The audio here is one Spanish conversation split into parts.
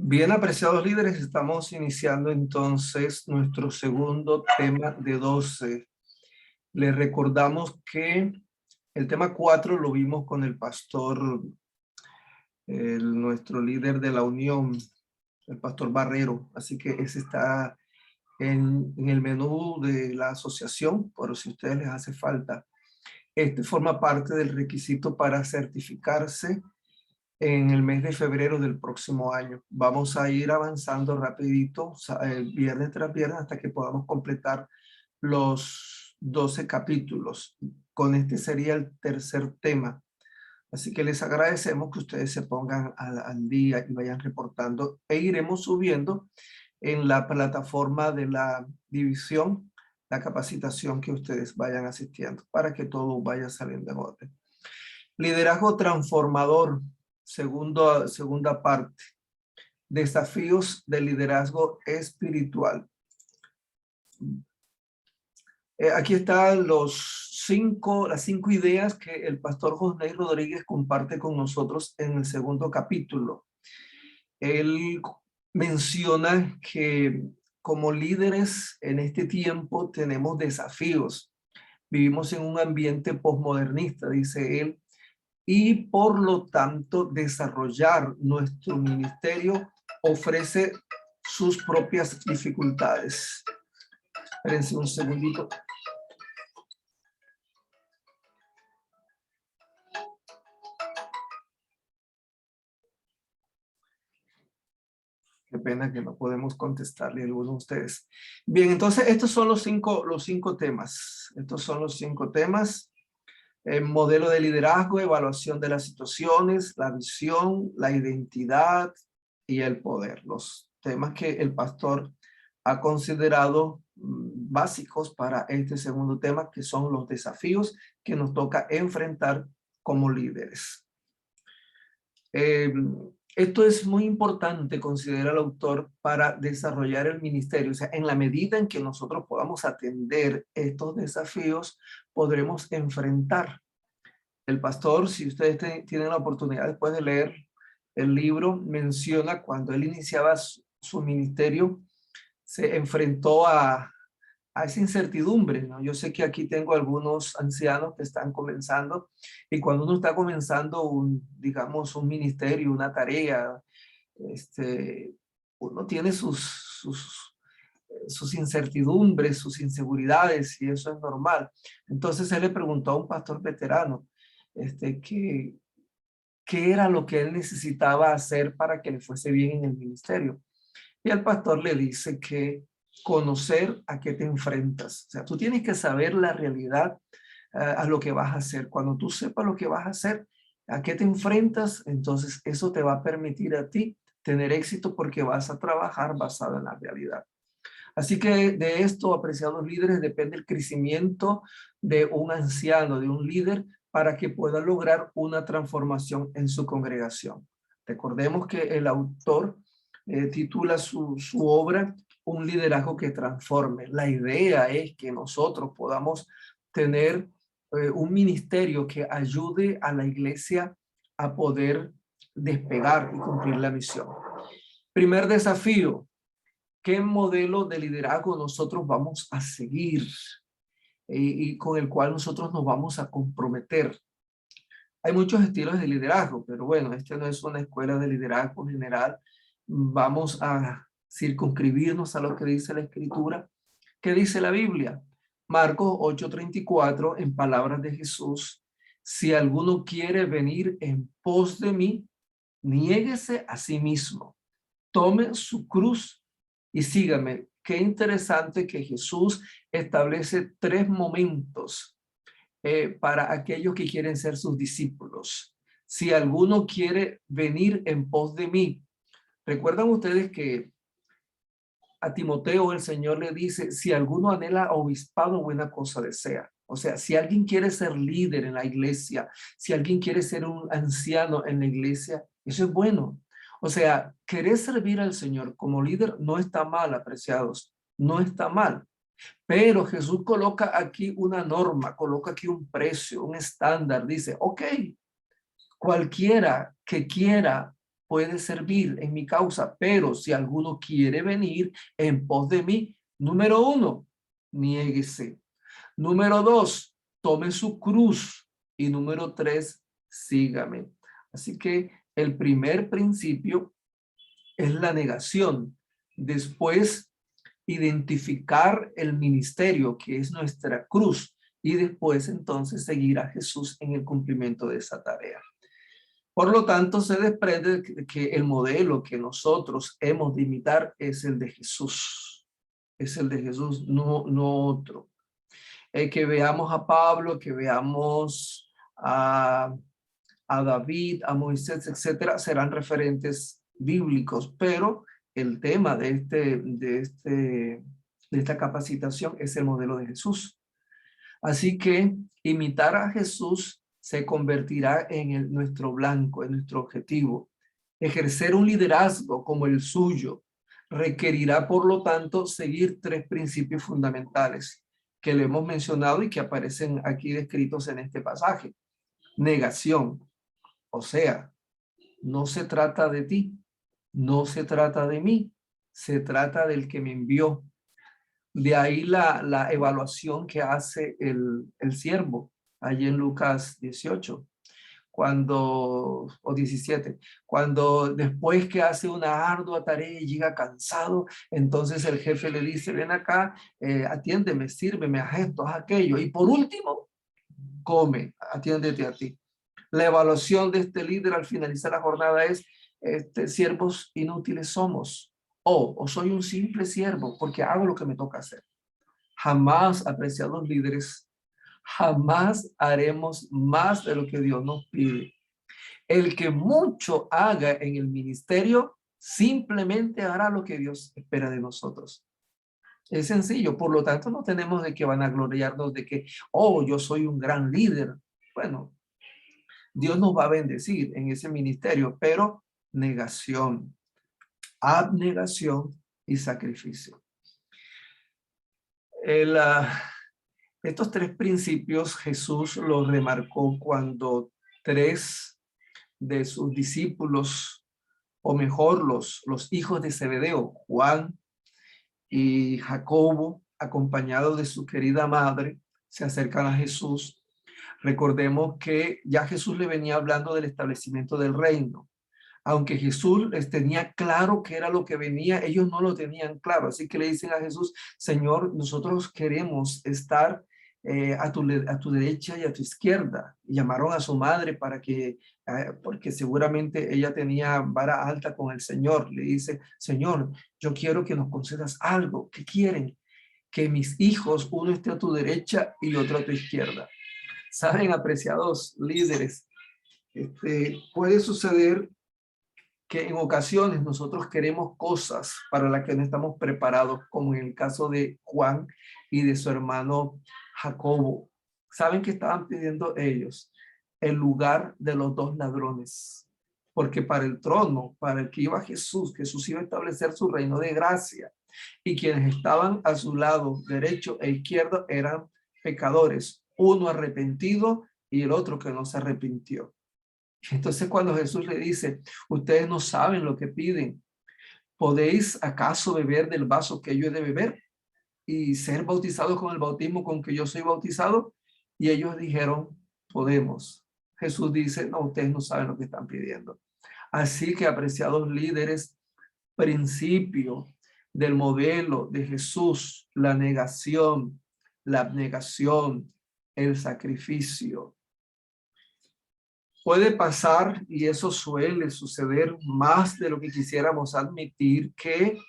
Bien, apreciados líderes, estamos iniciando entonces nuestro segundo tema de 12. Les recordamos que el tema 4 lo vimos con el pastor, nuestro líder de la unión, el pastor Barrero. Así que ese está en el menú de la asociación, por si a ustedes les hace falta. Este forma parte del requisito para certificarse en el mes de febrero del próximo año. Vamos a ir avanzando rapidito, viernes tras viernes, hasta que podamos completar los 12 capítulos. Con este sería el tercer tema. Así que les agradecemos que ustedes se pongan al día y vayan reportando, e iremos subiendo en la plataforma de la división la capacitación que ustedes vayan asistiendo para que todo vaya saliendo en orden. Liderazgo transformador. Segunda parte, desafíos de liderazgo espiritual. Aquí están las 5 ideas que el pastor José Rodríguez comparte con nosotros en el segundo capítulo. Él menciona que como líderes en este tiempo tenemos desafíos. Vivimos en un ambiente posmodernista, dice él, y por lo tanto desarrollar nuestro ministerio ofrece sus propias dificultades. Espérense un segundito. Qué pena que no podemos contestarle a alguno de ustedes. Bien, entonces estos son los cinco temas. Estos son los 5 temas. Modelo de liderazgo, evaluación de las situaciones, la visión, la identidad y el poder. Los temas que el pastor ha considerado básicos para este segundo tema, que son los desafíos que nos toca enfrentar como líderes. Esto es muy importante, considera el autor, para desarrollar el ministerio. O sea, en la medida en que nosotros podamos atender estos desafíos, podremos enfrentar. El pastor, si ustedes tienen la oportunidad después de leer el libro, menciona cuando él iniciaba su ministerio, se enfrentó a esa incertidumbre, ¿no? Yo sé que aquí tengo algunos ancianos que están comenzando, y cuando uno está comenzando digamos, un ministerio, una tarea, uno tiene sus incertidumbres, sus inseguridades, y eso es normal. Entonces él le preguntó a un pastor veterano qué era lo que él necesitaba hacer para que le fuese bien en el ministerio. Y el pastor le dice que conocer a qué te enfrentas. O sea, tú tienes que saber la realidad a lo que vas a hacer. Cuando tú sepas lo que vas a hacer, a qué te enfrentas, entonces eso te va a permitir a ti tener éxito, porque vas a trabajar basado en la realidad. Así que de esto, apreciados líderes, depende el crecimiento de un anciano, de un líder, para que pueda lograr una transformación en su congregación. Recordemos que el autor titula su obra Un liderazgo que transforme. La idea es que nosotros podamos tener un ministerio que ayude a la iglesia a poder despegar y cumplir la misión. Primer desafío: ¿qué modelo de liderazgo nosotros vamos a seguir y con el cual nosotros nos vamos a comprometer? Hay muchos estilos de liderazgo, pero bueno, este no es una escuela de liderazgo general. Vamos a circunscribirnos a lo que dice la Escritura. ¿Qué dice la Biblia? Marcos 8:34, en palabras de Jesús: si alguno quiere venir en pos de mí, niéguese a sí mismo, tome su cruz y sígame. Qué interesante que Jesús establece 3 momentos para aquellos que quieren ser sus discípulos. Si alguno quiere venir en pos de mí. ¿Recuerdan ustedes que a Timoteo el Señor le dice: si alguno anhela obispado, buena cosa desea? O sea, si alguien quiere ser líder en la iglesia, si alguien quiere ser un anciano en la iglesia, eso es bueno. O sea, querer servir al Señor como líder no está mal, apreciados, no está mal. Pero Jesús coloca aquí una norma, coloca aquí un precio, un estándar. Dice, ok, cualquiera que quiera puede servir en mi causa, pero si alguno quiere venir en pos de mí, número 1, niéguese. Número 2, tome su cruz. Y número 3, sígame. Así que el primer principio es la negación. Después, identificar el ministerio, que es nuestra cruz. Y después, entonces, seguir a Jesús en el cumplimiento de esa tarea. Por lo tanto, se desprende que el modelo que nosotros hemos de imitar es el de Jesús. Es el de Jesús, no otro. Que veamos a Pablo, que veamos a David, a Moisés, etcétera, serán referentes bíblicos, pero el tema de esta capacitación es el modelo de Jesús. Así que imitar a Jesús se convertirá en nuestro blanco, en nuestro objetivo. Ejercer un liderazgo como el suyo requerirá, por lo tanto, seguir 3 principios fundamentales que le hemos mencionado y que aparecen aquí descritos en este pasaje. Negación, o sea, no se trata de ti, no se trata de mí, se trata del que me envió. De ahí la evaluación que hace el siervo, allí en Lucas 18, o 17, cuando después que hace una ardua tarea y llega cansado, entonces el jefe le dice, ven acá, atiéndeme, sírveme, haz esto, haz aquello, y por último, come, atiéndete a ti. La evaluación de este líder al finalizar la jornada es, siervos inútiles somos, o soy un simple siervo porque hago lo que me toca hacer. Jamás, apreciados líderes, jamás haremos más de lo que Dios nos pide. El que mucho haga en el ministerio simplemente hará lo que Dios espera de nosotros. Es sencillo, por lo tanto no tenemos de que vanagloriarnos de que, oh, yo soy un gran líder. Bueno, Dios nos va a bendecir en ese ministerio, pero negación, abnegación y sacrificio. Estos 3 principios Jesús los remarcó cuando 3 de sus discípulos, o mejor, los hijos de Zebedeo, Juan y Jacobo, acompañados de su querida madre, se acercan a Jesús. Recordemos que ya Jesús le venía hablando del establecimiento del reino. Aunque Jesús les tenía claro qué era lo que venía, ellos no lo tenían claro. Así que le dicen a Jesús, Señor, nosotros queremos estar a tu derecha y a tu izquierda. Y llamaron a su madre para que, porque seguramente ella tenía vara alta con el Señor. Le dice, Señor, yo quiero que nos concedas algo. ¿Qué quieren? Que mis hijos, uno esté a tu derecha y otro a tu izquierda. Saben, apreciados líderes, puede suceder que en ocasiones nosotros queremos cosas para las que no estamos preparados, como en el caso de Juan y de su hermano Jacobo. ¿Saben qué estaban pidiendo ellos? El lugar de los 2 ladrones. Porque para el trono, para el que iba Jesús, Jesús iba a establecer su reino de gracia. Y quienes estaban a su lado derecho e izquierdo eran pecadores. Uno arrepentido y el otro que no se arrepintió. Entonces cuando Jesús le dice, ustedes no saben lo que piden, ¿podéis acaso beber del vaso que yo he de beber y ser bautizados con el bautismo con que yo soy bautizado? Y ellos dijeron, podemos. Jesús dice, no, ustedes no saben lo que están pidiendo. Así que, apreciados líderes, principio del modelo de Jesús, la negación, la abnegación, el sacrificio. Puede pasar, y eso suele suceder más de lo que quisiéramos admitir, que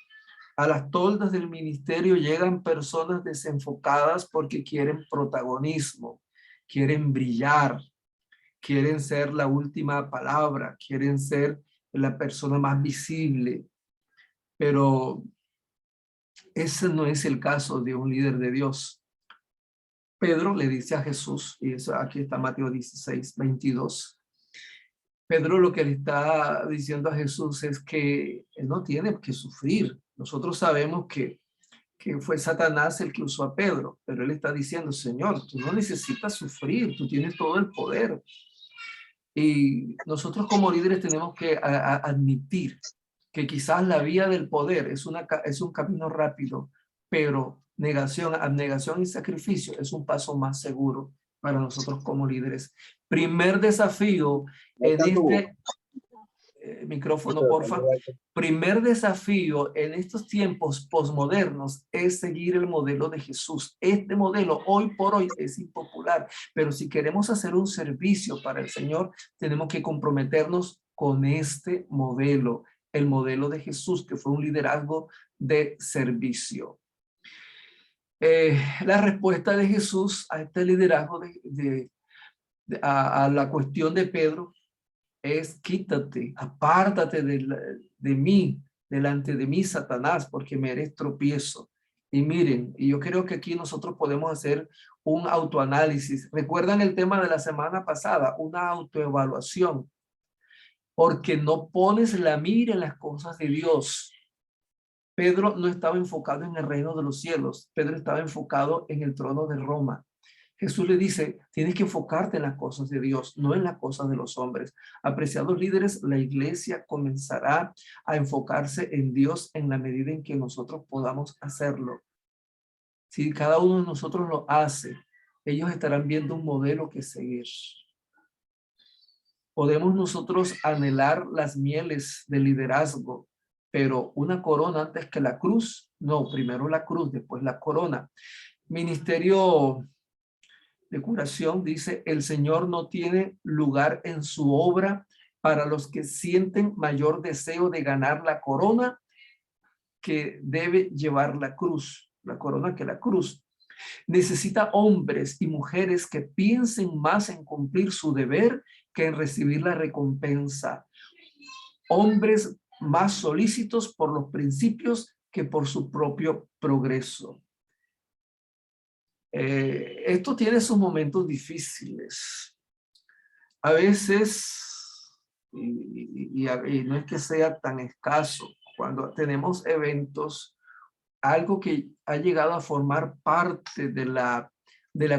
a las toldas del ministerio llegan personas desenfocadas porque quieren protagonismo, quieren brillar, quieren ser la última palabra, quieren ser la persona más visible. Pero ese no es el caso de un líder de Dios. Pedro le dice a Jesús, y eso aquí está Mateo 16, 22, Pedro lo que le está diciendo a Jesús es que él no tiene que sufrir. Nosotros sabemos que fue Satanás el que usó a Pedro, pero él está diciendo, Señor, tú no necesitas sufrir, tú tienes todo el poder. Y nosotros como líderes tenemos que admitir que quizás la vía del poder es un camino rápido, pero negación, abnegación y sacrificio es un paso más seguro para nosotros como líderes. Primer desafío en este micrófono, porfa. Primer desafío en estos tiempos posmodernos es seguir el modelo de Jesús. Este modelo hoy por hoy es impopular, pero si queremos hacer un servicio para el Señor, tenemos que comprometernos con este modelo, el modelo de Jesús, que fue un liderazgo de servicio. La respuesta de Jesús a este liderazgo a la cuestión de Pedro es: quítate, apártate de mí, delante de mí, Satanás, porque me eres tropiezo. Y miren, y yo creo que aquí nosotros podemos hacer un autoanálisis. ¿Recuerdan el tema de la semana pasada? Una autoevaluación. Porque no pones la mira en las cosas de Dios. Pedro no estaba enfocado en el reino de los cielos. Pedro estaba enfocado en el trono de Roma. Jesús le dice, tienes que enfocarte en las cosas de Dios, no en las cosas de los hombres. Apreciados líderes, la iglesia comenzará a enfocarse en Dios en la medida en que nosotros podamos hacerlo. Si cada uno de nosotros lo hace, ellos estarán viendo un modelo que seguir. Podemos nosotros anhelar las mieles del liderazgo, pero una corona antes que la cruz, no, primero la cruz, después la corona. Ministerio de curación dice: el Señor no tiene lugar en su obra para los que sienten mayor deseo de ganar la corona que debe llevar la cruz, la corona que la cruz. Necesita hombres y mujeres que piensen más en cumplir su deber que en recibir la recompensa. Hombres más solícitos por los principios que por su propio progreso. Esto tiene sus momentos difíciles. A veces, y no es que sea tan escaso, cuando tenemos eventos, algo que ha llegado a formar parte de la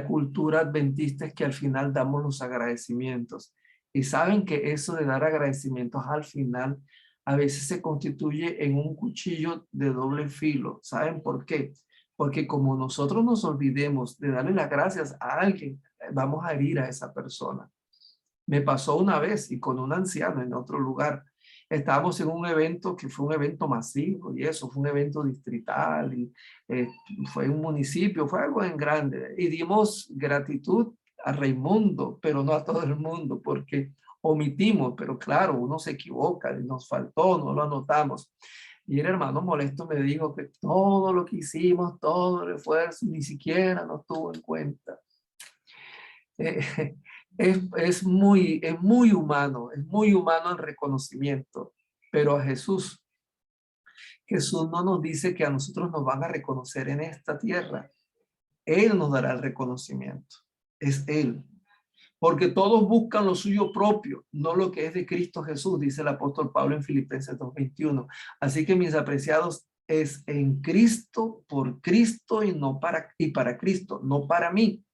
cultura adventista es que al final damos los agradecimientos. Y saben que eso de dar agradecimientos al final a veces se constituye en un cuchillo de doble filo. ¿Saben por qué? Porque como nosotros nos olvidemos de darle las gracias a alguien, vamos a herir a esa persona. Me pasó una vez y con un anciano en otro lugar. Estábamos en un evento que fue un evento masivo y eso, fue un evento distrital y fue un municipio, fue algo en grande. Y dimos gratitud a Raimundo, pero no a todo el mundo, porque omitimos, pero claro, uno se equivoca, nos faltó, no lo anotamos. Y el hermano molesto me dijo que todo lo que hicimos, todo el esfuerzo, ni siquiera nos tuvo en cuenta. Es muy humano el reconocimiento, pero a Jesús no nos dice que a nosotros nos van a reconocer en esta tierra. Él nos dará el reconocimiento, es Él. Porque todos buscan lo suyo propio, no lo que es de Cristo Jesús, dice el apóstol Pablo en Filipenses 2:21. Así que mis apreciados, es en Cristo, por Cristo y para Cristo, no para mí.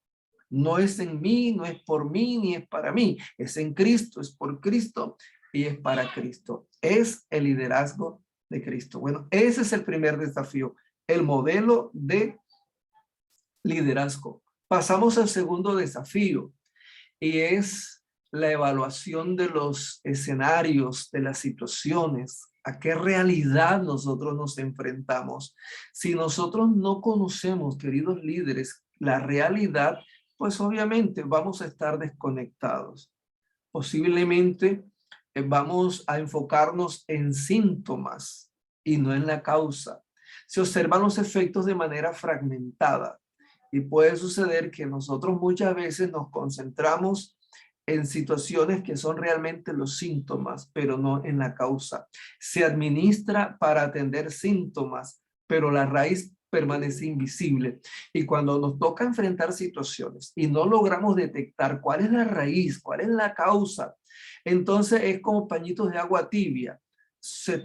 No es en mí, no es por mí, ni es para mí. Es en Cristo, es por Cristo y es para Cristo. Es el liderazgo de Cristo. Bueno, ese es el primer desafío, el modelo de liderazgo. Pasamos al segundo desafío y es la evaluación de los escenarios, de las situaciones. ¿A qué realidad nosotros nos enfrentamos? Si nosotros no conocemos, queridos líderes, la realidad, pues obviamente vamos a estar desconectados. Posiblemente vamos a enfocarnos en síntomas y no en la causa. Se observan los efectos de manera fragmentada y puede suceder que nosotros muchas veces nos concentramos en situaciones que son realmente los síntomas, pero no en la causa. Se administra para atender síntomas, pero la raíz permanece invisible. Y cuando nos toca enfrentar situaciones y no logramos detectar cuál es la raíz, cuál es la causa, entonces es como pañitos de agua tibia.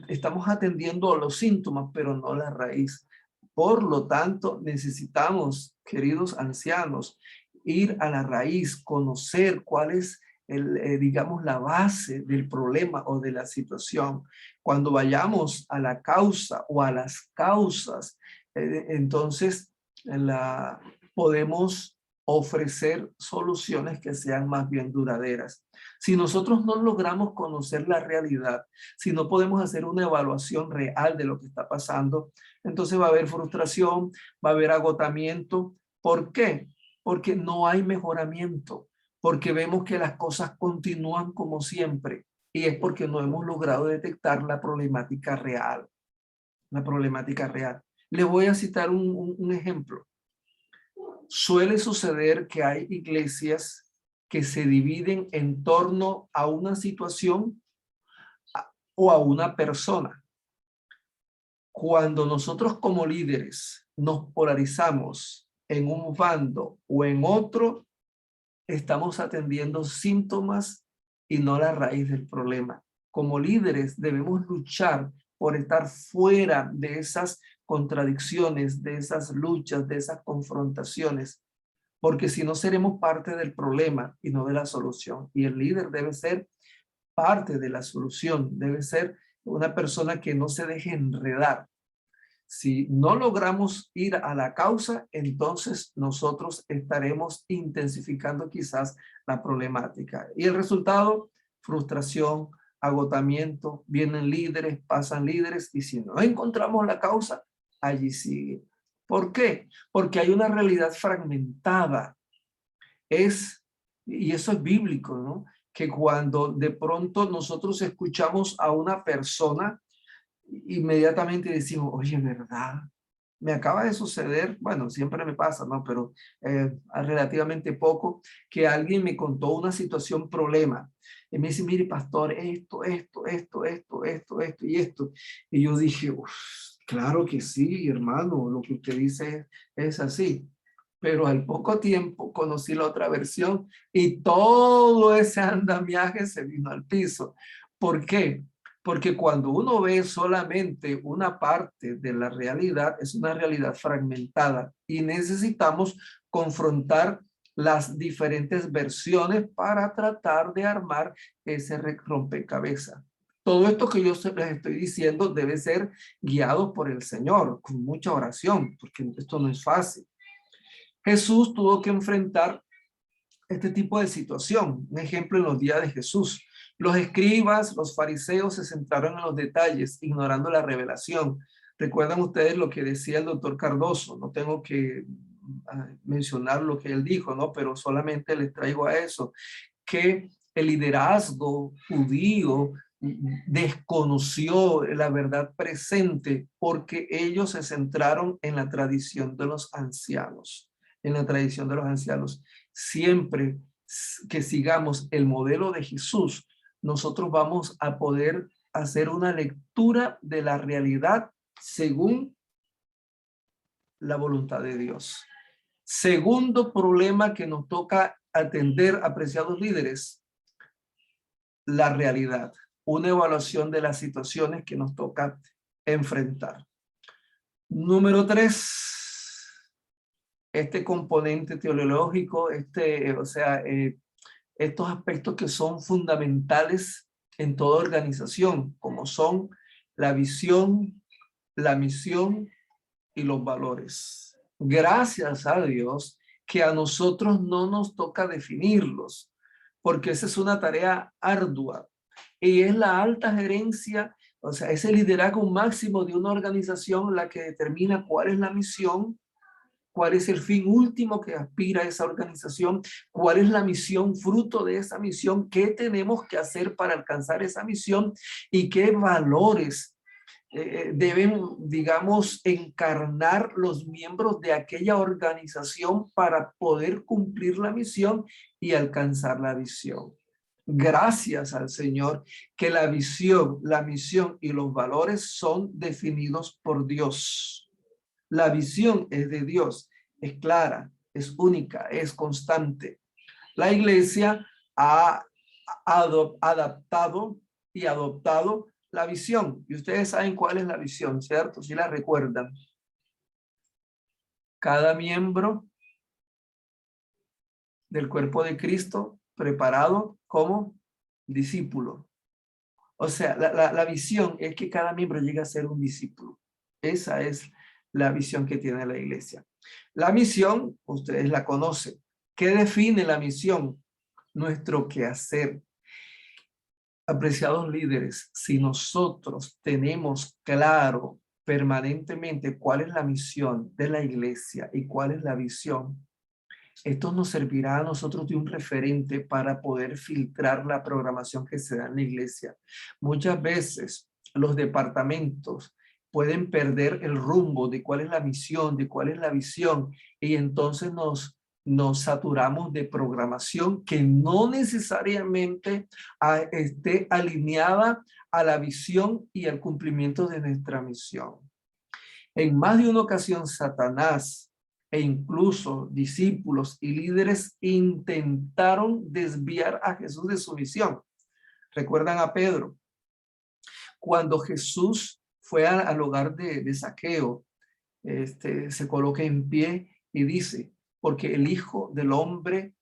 Estamos atendiendo a los síntomas, pero no la raíz. Por lo tanto, necesitamos, queridos ancianos, ir a la raíz, conocer cuál es digamos, la base del problema o de la situación. Cuando vayamos a la causa o a las causas, entonces podemos ofrecer soluciones que sean más bien duraderas. Si nosotros no logramos conocer la realidad, si no podemos hacer una evaluación real de lo que está pasando, entonces va a haber frustración, va a haber agotamiento. ¿Por qué? Porque no hay mejoramiento, porque vemos que las cosas continúan como siempre, y es porque no hemos logrado detectar la problemática real. La problemática real. Le voy a citar un ejemplo. Suele suceder que hay iglesias que se dividen en torno a una situación o a una persona. Cuando nosotros como líderes nos polarizamos en un bando o en otro, estamos atendiendo síntomas y no la raíz del problema. Como líderes debemos luchar por estar fuera de esas contradicciones, de esas luchas, de esas confrontaciones, porque si no seremos parte del problema y no de la solución. Y el líder debe ser parte de la solución, debe ser una persona que no se deje enredar. Si no logramos ir a la causa, entonces nosotros estaremos intensificando quizás la problemática. Y el resultado, frustración, agotamiento, vienen líderes, pasan líderes, y si no encontramos la causa, allí sigue. ¿Por qué? Porque hay una realidad fragmentada. Y eso es bíblico, ¿no? Que cuando de pronto nosotros escuchamos a una persona, inmediatamente decimos, oye, ¿verdad? Me acaba de suceder, bueno, siempre me pasa, ¿no? Pero relativamente poco, que alguien me contó una situación, problema. Y me dice, mire, pastor, esto y esto. Y yo dije, claro que sí, hermano, lo que usted dice es así. Pero al poco tiempo conocí la otra versión y todo ese andamiaje se vino al piso. ¿Por qué? Porque cuando uno ve solamente una parte de la realidad, es una realidad fragmentada y necesitamos confrontar las diferentes versiones para tratar de armar ese rompecabezas. Todo esto que yo les estoy diciendo debe ser guiado por el Señor, con mucha oración, porque esto no es fácil. Jesús tuvo que enfrentar este tipo de situación. Un ejemplo en los días de Jesús. Los escribas, los fariseos se centraron en los detalles, ignorando la revelación. Recuerdan ustedes lo que decía el doctor Cardoso. No tengo que mencionar lo que él dijo, ¿no? Pero solamente les traigo a eso, que el liderazgo judío desconoció la verdad presente porque ellos se centraron en la tradición de los ancianos, en la tradición de los ancianos. Siempre que sigamos el modelo de Jesús, nosotros vamos a poder hacer una lectura de la realidad según la voluntad de Dios. Segundo problema que nos toca atender, apreciados líderes, la realidad. Una evaluación de las situaciones que nos toca enfrentar. Número 3, este componente teológico, estos aspectos que son fundamentales en toda organización, como son la visión, la misión y los valores. Gracias a Dios que a nosotros no nos toca definirlos, porque esa es una tarea ardua y es la alta gerencia, o sea, es el liderazgo máximo de una organización la que determina cuál es la misión, cuál es el fin último que aspira esa organización, cuál es la misión, fruto de esa misión, qué tenemos que hacer para alcanzar esa misión y qué valores deben, digamos, encarnar los miembros de aquella organización para poder cumplir la misión y alcanzar la visión. Gracias al Señor que la visión, la misión y los valores son definidos por Dios. La visión es de Dios, es clara, es única, es constante. La iglesia ha adaptado y adoptado la visión. Y ustedes saben cuál es la visión, ¿cierto? Si la recuerdan. Cada miembro del cuerpo de Cristo preparado como discípulo. O sea, la visión es que cada miembro llegue a ser un discípulo. Esa es la visión que tiene la iglesia. La misión, ustedes la conocen. ¿Qué define la misión? Nuestro quehacer. Apreciados líderes, si nosotros tenemos claro permanentemente cuál es la misión de la iglesia y cuál es la visión, esto nos servirá a nosotros de un referente para poder filtrar la programación que se da en la iglesia. Muchas veces los departamentos pueden perder el rumbo de cuál es la misión, de cuál es la visión, y entonces nos saturamos de programación que no necesariamente esté alineada a la visión y al cumplimiento de nuestra misión. En más de una ocasión, Satanás e incluso discípulos y líderes intentaron desviar a Jesús de su misión. ¿Recuerdan a Pedro? Cuando Jesús fue al hogar de Zaqueo, se coloca en pie y dice, porque el Hijo del Hombre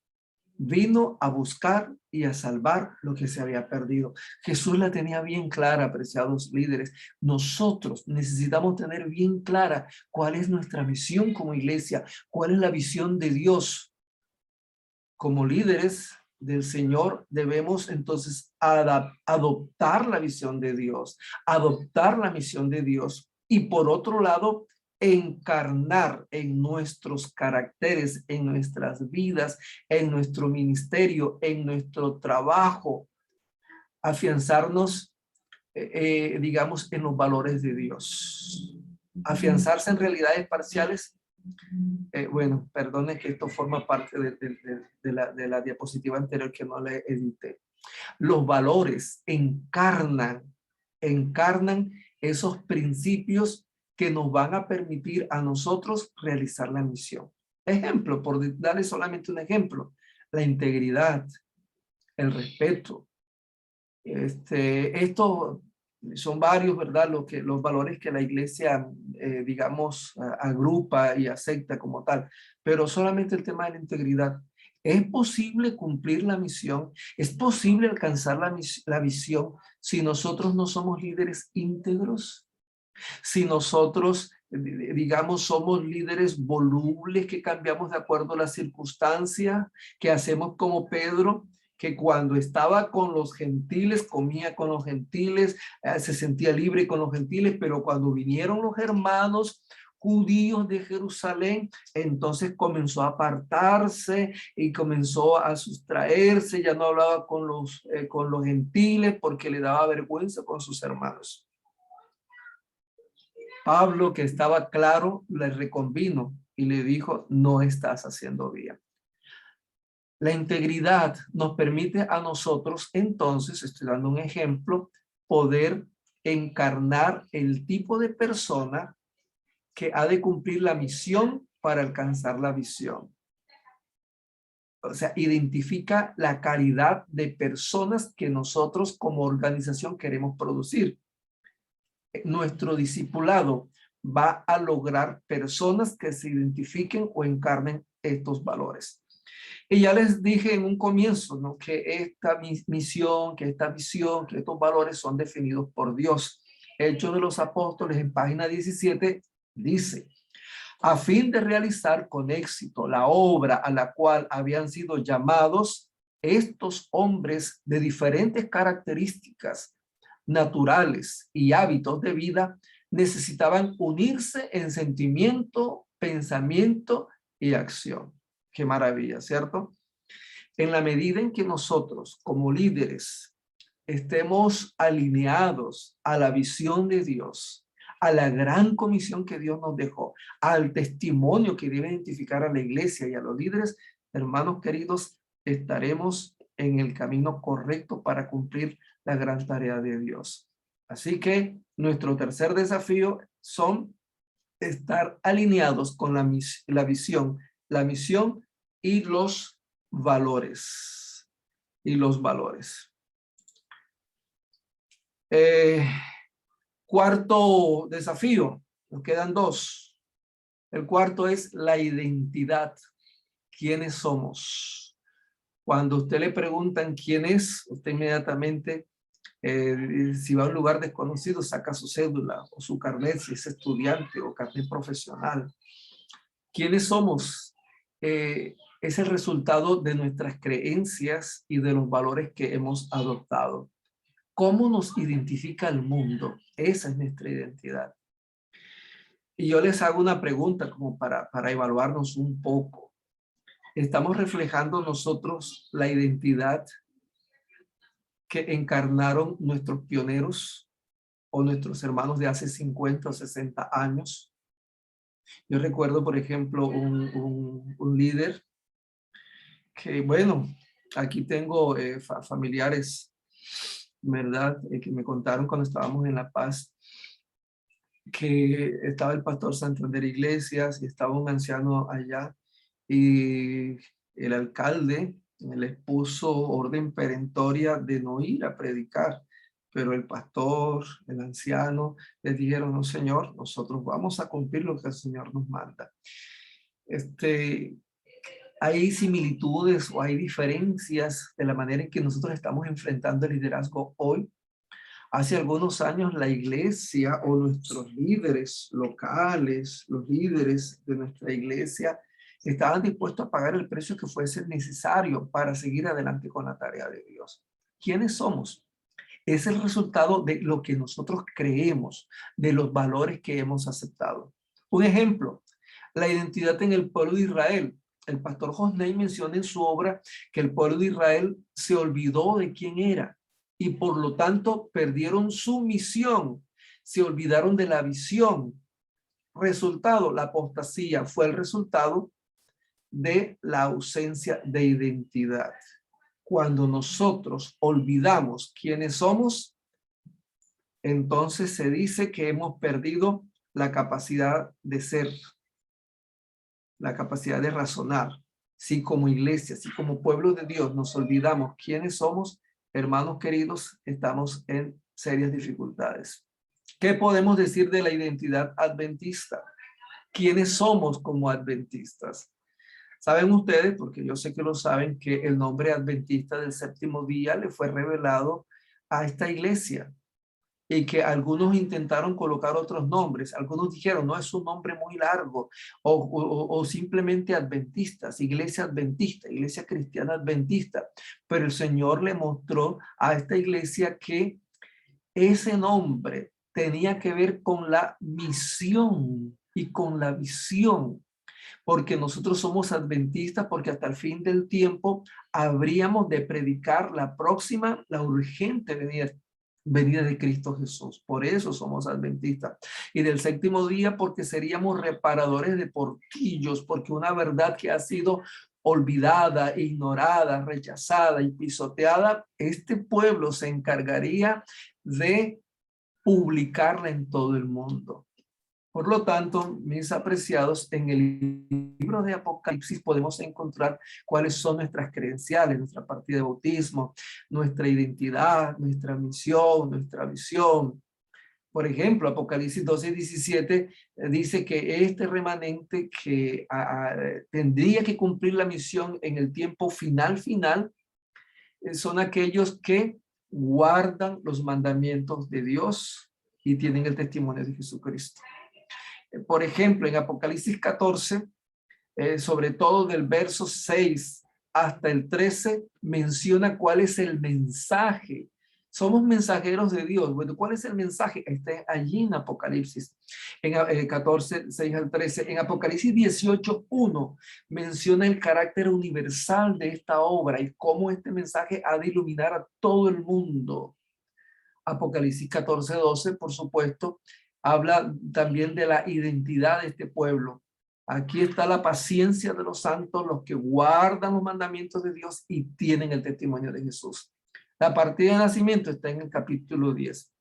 vino a buscar y a salvar lo que se había perdido. Jesús la tenía bien clara, apreciados líderes. Nosotros necesitamos tener bien clara cuál es nuestra visión como iglesia, cuál es la visión de Dios. Como líderes del Señor debemos entonces adoptar la visión de Dios, adoptar la misión de Dios y por otro lado, encarnar en nuestros caracteres, en nuestras vidas, en nuestro ministerio, en nuestro trabajo, afianzarnos, digamos, en los valores de Dios. Afianzarse en realidades parciales. Bueno, perdone que esto forma parte de la diapositiva anterior que no le edité. Los valores encarnan esos principios que nos van a permitir a nosotros realizar la misión. Ejemplo, por darle solamente un ejemplo, la integridad, el respeto. Estos son varios, ¿verdad? Los valores que la iglesia, digamos, agrupa y acepta como tal, pero solamente el tema de la integridad. ¿Es posible cumplir la misión? ¿Es posible alcanzar la visión si nosotros no somos líderes íntegros? Si nosotros, digamos, somos líderes volubles que cambiamos de acuerdo a las circunstancias, que hacemos como Pedro, que cuando estaba con los gentiles, comía con los gentiles, se sentía libre con los gentiles, pero cuando vinieron los hermanos judíos de Jerusalén, entonces comenzó a apartarse y comenzó a sustraerse, ya no hablaba con los gentiles porque le daba vergüenza con sus hermanos. Pablo, que estaba claro, le reconvino y le dijo, no estás haciendo bien. La integridad nos permite a nosotros, entonces, estoy dando un ejemplo, poder encarnar el tipo de persona que ha de cumplir la misión para alcanzar la visión. O sea, identifica la calidad de personas que nosotros como organización queremos producir. Nuestro discipulado va a lograr personas que se identifiquen o encarnen estos valores. Y ya les dije en un comienzo, ¿no?, que esta misión, que esta visión, que estos valores son definidos por Dios. Hechos de los Apóstoles en página 17 dice, a fin de realizar con éxito la obra a la cual habían sido llamados estos hombres de diferentes características naturales y hábitos de vida, necesitaban unirse en sentimiento, pensamiento y acción. Qué maravilla, ¿cierto? En la medida en que nosotros como líderes estemos alineados a la visión de Dios, a la gran comisión que Dios nos dejó, al testimonio que debe identificar a la iglesia y a los líderes, hermanos queridos, estaremos en el camino correcto para cumplir la gran tarea de Dios. Así que nuestro tercer desafío son estar alineados con la visión, la misión y los valores. Y los valores. Cuarto desafío, nos quedan dos. El cuarto es la identidad. ¿Quiénes somos? Cuando usted le preguntan quién es, usted inmediatamente, si va a un lugar desconocido, saca su cédula o su carnet, si es estudiante o carnet profesional. ¿Quiénes somos? Es el resultado de nuestras creencias y de los valores que hemos adoptado. ¿Cómo nos identifica el mundo? Esa es nuestra identidad. Y yo les hago una pregunta como para evaluarnos un poco. ¿Estamos reflejando nosotros la identidad que encarnaron nuestros pioneros o nuestros hermanos de hace 50 o 60 años? Yo recuerdo, por ejemplo, un líder que, bueno, aquí tengo familiares, ¿verdad? Que me contaron cuando estábamos en La Paz, que estaba el pastor Santander Iglesias y estaba un anciano allá y el alcalde les puso orden perentoria de no ir a predicar, pero el pastor, el anciano, les dijeron: no, señor, nosotros vamos a cumplir lo que el Señor nos manda. Hay similitudes o hay diferencias de la manera en que nosotros estamos enfrentando el liderazgo hoy. Hace algunos años la iglesia o nuestros líderes locales, los líderes de nuestra iglesia, estaban dispuestos a pagar el precio que fuese necesario para seguir adelante con la tarea de Dios. ¿Quiénes somos? Es el resultado de lo que nosotros creemos, de los valores que hemos aceptado. Un ejemplo, la identidad en el pueblo de Israel. El pastor Hosney menciona en su obra que el pueblo de Israel se olvidó de quién era y por lo tanto perdieron su misión, se olvidaron de la visión. Resultado, la apostasía fue el resultado de la ausencia de identidad. Cuando nosotros olvidamos quiénes somos, entonces se dice que hemos perdido la capacidad de ser, la capacidad de razonar. Si como iglesia, si como pueblo de Dios nos olvidamos quiénes somos, hermanos queridos, estamos en serias dificultades. ¿Qué podemos decir de la identidad adventista? ¿Quiénes somos como adventistas? Saben ustedes, porque yo sé que lo saben, que el nombre adventista del séptimo día le fue revelado a esta iglesia y que algunos intentaron colocar otros nombres. Algunos dijeron: no, es un nombre muy largo, o simplemente adventistas, iglesia adventista, iglesia cristiana adventista. Pero el Señor le mostró a esta iglesia que ese nombre tenía que ver con la misión y con la visión, porque nosotros somos adventistas, porque hasta el fin del tiempo habríamos de predicar la próxima, la urgente venida de Cristo Jesús. Por eso somos adventistas. Y del séptimo día, porque seríamos reparadores de portillos, porque una verdad que ha sido olvidada, ignorada, rechazada y pisoteada, este pueblo se encargaría de publicarla en todo el mundo. Por lo tanto, mis apreciados, en el libro de Apocalipsis podemos encontrar cuáles son nuestras credenciales, nuestra partida de bautismo, nuestra identidad, nuestra misión, nuestra visión. Por ejemplo, Apocalipsis 12:17 dice que este remanente que tendría que cumplir la misión en el tiempo final, son aquellos que guardan los mandamientos de Dios y tienen el testimonio de Jesucristo. Por ejemplo, en Apocalipsis 14, sobre todo del verso 6 hasta el 13, menciona cuál es el mensaje. Somos mensajeros de Dios. Bueno, ¿cuál es el mensaje? Está allí en Apocalipsis, en 14, 6 al 13. En Apocalipsis 18, 1, menciona el carácter universal de esta obra y cómo este mensaje ha de iluminar a todo el mundo. Apocalipsis 14, 12, por supuesto, habla también de la identidad de este pueblo. Aquí está la paciencia de los santos, los que guardan los mandamientos de Dios y tienen el testimonio de Jesús. La partida de nacimiento está en el capítulo 10.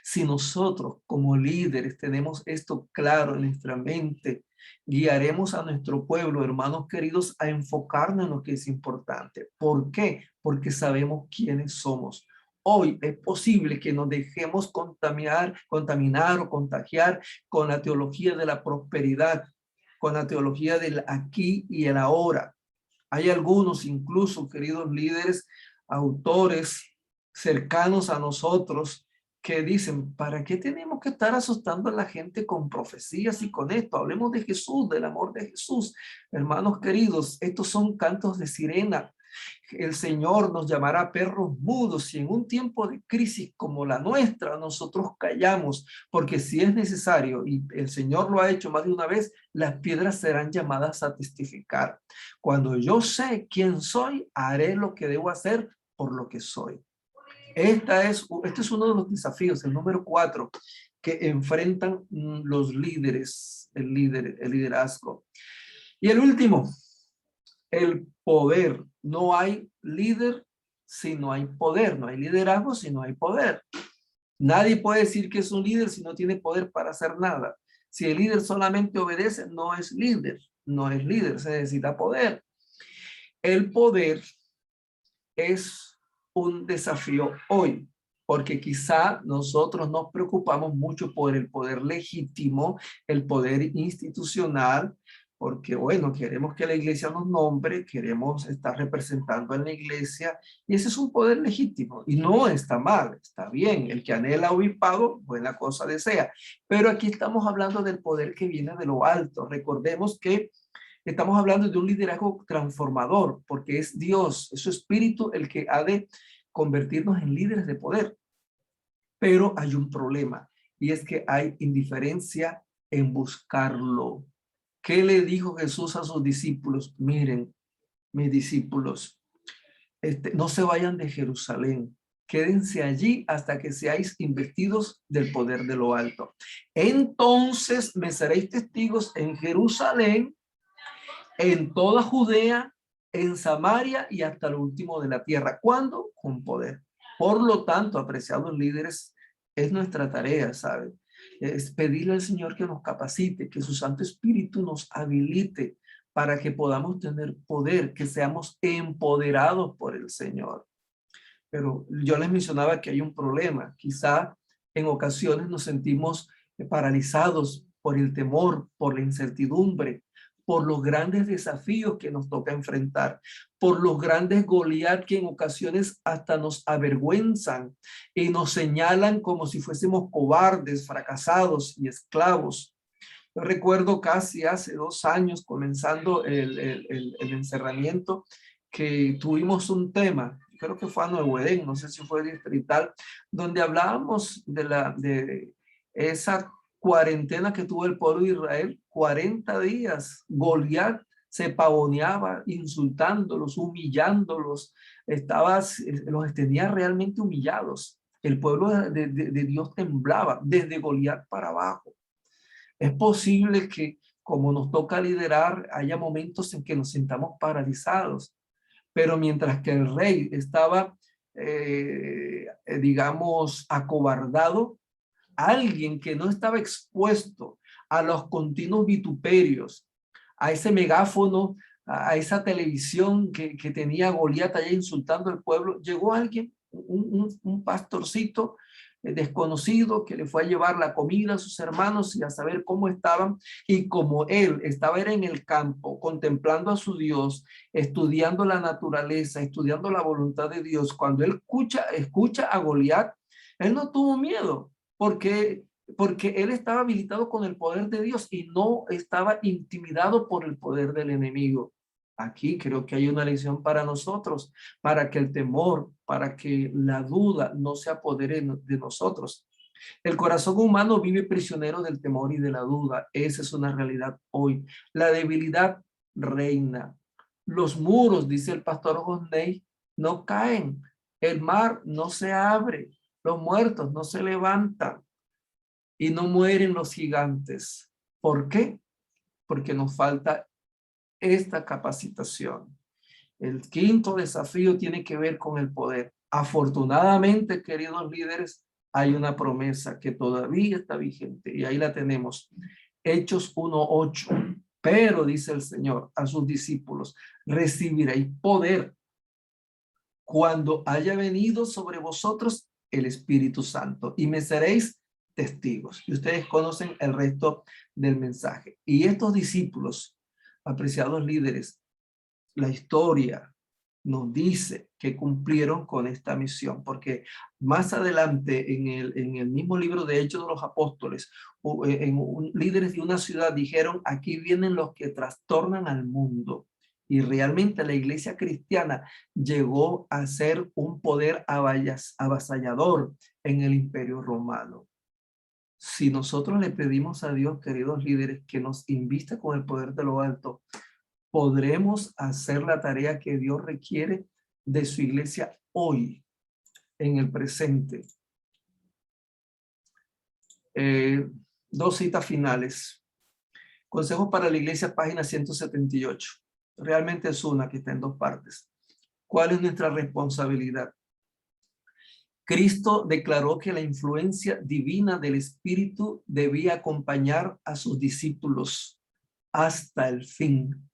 Si nosotros como líderes tenemos esto claro en nuestra mente, guiaremos a nuestro pueblo, hermanos queridos, a enfocarnos en lo que es importante. ¿Por qué? Porque sabemos quiénes somos. Hoy es posible que nos dejemos contaminar o contagiar con la teología de la prosperidad, con la teología del aquí y el ahora. Hay algunos incluso, queridos líderes, autores cercanos a nosotros, que dicen, ¿para qué tenemos que estar asustando a la gente con profecías y con esto? Hablemos de Jesús, del amor de Jesús. Hermanos queridos, estos son cantos de sirena. El Señor nos llamará perros mudos si en un tiempo de crisis como la nuestra nosotros callamos, porque si es necesario, y el Señor lo ha hecho más de una vez, las piedras serán llamadas a testificar. Cuando yo sé quién soy, haré lo que debo hacer por lo que soy. Este es uno de los desafíos, el número 4, que enfrentan los líderes, el liderazgo. Y el último, el poder. No hay líder si no hay poder, no hay liderazgo si no hay poder. Nadie puede decir que es un líder si no tiene poder para hacer nada. Si el líder solamente obedece, no es líder, no es líder, se necesita poder. El poder es un desafío hoy, porque quizá nosotros nos preocupamos mucho por el poder legítimo, el poder institucional, porque bueno, queremos que la iglesia nos nombre, queremos estar representando en la iglesia, y ese es un poder legítimo, y no está mal, está bien, el que anhela obispado, buena cosa desea, pero aquí estamos hablando del poder que viene de lo alto. Recordemos que estamos hablando de un liderazgo transformador, porque es Dios, es su espíritu el que ha de convertirnos en líderes de poder. Pero hay un problema, y es que hay indiferencia en buscarlo. ¿Qué le dijo Jesús a sus discípulos? Miren, mis discípulos, no se vayan de Jerusalén, quédense allí hasta que seáis investidos del poder de lo alto. Entonces me seréis testigos en Jerusalén, en toda Judea, en Samaria y hasta lo último de la tierra. ¿Cuándo? Con poder. Por lo tanto, apreciados líderes, es nuestra tarea, ¿saben? Es pedirle al Señor que nos capacite, que su Santo Espíritu nos habilite para que podamos tener poder, que seamos empoderados por el Señor. Pero yo les mencionaba que hay un problema. Quizá en ocasiones nos sentimos paralizados por el temor, por la incertidumbre, por los grandes desafíos que nos toca enfrentar, por los grandes Goliat que en ocasiones hasta nos avergüenzan y nos señalan como si fuésemos cobardes, fracasados y esclavos. Yo recuerdo casi hace 2 años, comenzando el encerramiento, que tuvimos un tema, creo que fue a Nuevo Edén, no sé si fue distrital, donde hablábamos de esa cuarentena que tuvo el pueblo de Israel, 40 días. Goliat se pavoneaba insultándolos, humillándolos, los tenía realmente humillados. El pueblo de Dios temblaba desde Goliat para abajo. Es posible que, como nos toca liderar, haya momentos en que nos sintamos paralizados, pero mientras que el rey estaba, digamos, acobardado, alguien que no estaba expuesto a los continuos vituperios, a ese megáfono, a esa televisión que tenía Goliat allá insultando al pueblo, llegó alguien, un pastorcito desconocido que le fue a llevar la comida a sus hermanos y a saber cómo estaban, y como él estaba en el campo contemplando a su Dios, estudiando la naturaleza, estudiando la voluntad de Dios, cuando él escucha a Goliat, él no tuvo miedo, porque él estaba habilitado con el poder de Dios y no estaba intimidado por el poder del enemigo. Aquí creo que hay una lección para nosotros, para que el temor, para que la duda no se apodere de nosotros. El corazón humano vive prisionero del temor y de la duda. Esa es una realidad hoy. La debilidad reina. Los muros, dice el pastor Hosney, no caen. El mar no se abre. Los muertos no se levantan y no mueren los gigantes. ¿Por qué? Porque nos falta esta capacitación. El quinto desafío tiene que ver con el poder. Afortunadamente, queridos líderes, hay una promesa que todavía está vigente y ahí la tenemos. Hechos 1:8. Pero, dice el Señor a sus discípulos, recibiréis poder cuando haya venido sobre vosotros el Espíritu Santo y me seréis testigos. Y ustedes conocen el resto del mensaje. Y estos discípulos, apreciados líderes, la historia nos dice que cumplieron con esta misión, porque más adelante en el mismo libro de Hechos de los Apóstoles, líderes de una ciudad dijeron: aquí vienen los que trastornan al mundo. Y realmente la iglesia cristiana llegó a ser un poder avasallador en el Imperio Romano. Si nosotros le pedimos a Dios, queridos líderes, que nos invista con el poder de lo alto, podremos hacer la tarea que Dios requiere de su iglesia hoy, en el presente. Dos citas finales. Consejos para la iglesia, página 178. Realmente es una que está en dos partes. ¿Cuál es nuestra responsabilidad? Cristo declaró que la influencia divina del Espíritu debía acompañar a sus discípulos hasta el fin.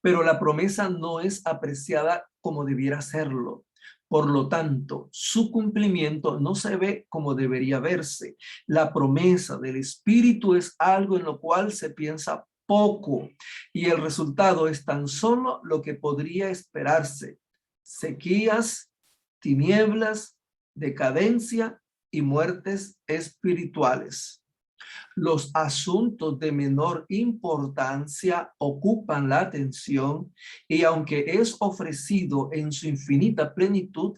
Pero la promesa no es apreciada como debiera serlo. Por lo tanto, su cumplimiento no se ve como debería verse. La promesa del Espíritu es algo en lo cual se piensa poco y el resultado es tan solo lo que podría esperarse: sequías, tinieblas, decadencia y muertes espirituales. Los asuntos de menor importancia ocupan la atención y aunque es ofrecido en su infinita plenitud,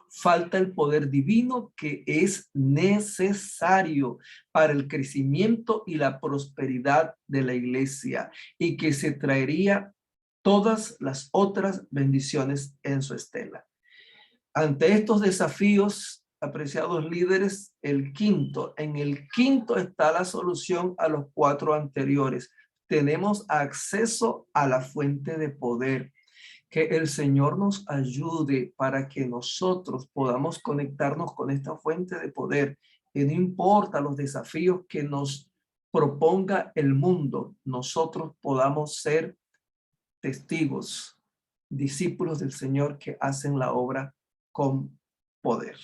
falta el poder divino que es necesario para el crecimiento y la prosperidad de la iglesia y que se traería todas las otras bendiciones en su estela. Ante estos desafíos, apreciados líderes, en el quinto está la solución a los cuatro anteriores. Tenemos acceso a la fuente de poder. Que el Señor nos ayude para que nosotros podamos conectarnos con esta fuente de poder. Y no importa los desafíos que nos proponga el mundo, nosotros podamos ser testigos, discípulos del Señor que hacen la obra con poder.